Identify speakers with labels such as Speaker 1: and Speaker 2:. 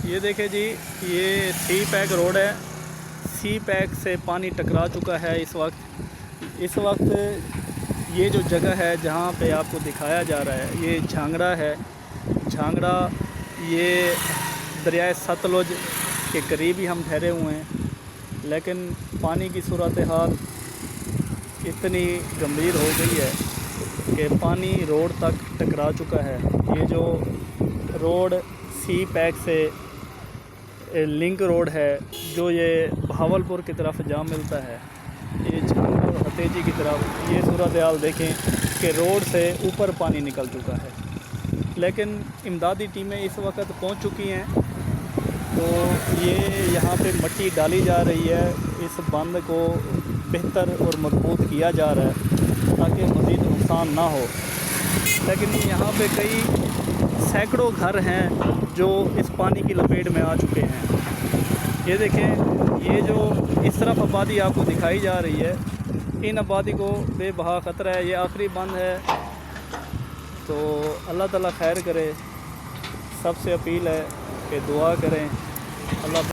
Speaker 1: یہ دیکھیں جی، یہ سی پیک روڈ ہے۔ سی پیک سے پانی ٹکرا چکا ہے اس وقت یہ جو جگہ ہے جہاں پہ آپ کو دکھایا جا رہا ہے، یہ جھانگڑا ہے۔ جھانگڑا یہ دریائے ستلج کے قریب ہی ہم ٹھہرے ہوئے ہیں، لیکن پانی کی صورتحال اتنی گمبھیر ہو گئی ہے کہ پانی روڈ تک ٹکرا چکا ہے۔ یہ جو روڈ سی پیک سے لنک روڈ ہے، جو یہ بہاولپور کی طرف جا ملتا ہے، یہ جھانگڑا اور ہتیجی کی طرف، یہ صورتحال دیکھیں کہ روڈ سے اوپر پانی نکل چکا ہے۔ لیکن امدادی ٹیمیں اس وقت پہنچ چکی ہیں، تو یہ یہاں پہ مٹی ڈالی جا رہی ہے، اس بند کو بہتر اور مضبوط کیا جا رہا ہے تاکہ مزید نقصان نہ ہو۔ لیکن یہاں پہ کئی سینکڑوں گھر ہیں جو اس پانی کی لپیٹ میں آ چکے ہیں۔ یہ دیکھیں، یہ جو اس طرف آبادی آپ کو دکھائی جا رہی ہے، ان آبادی کو بے بہا خطرہ ہے۔ یہ آخری بند ہے، تو اللہ تعالیٰ خیر کرے۔ سب سے اپیل ہے کہ دعا کریں، اللہ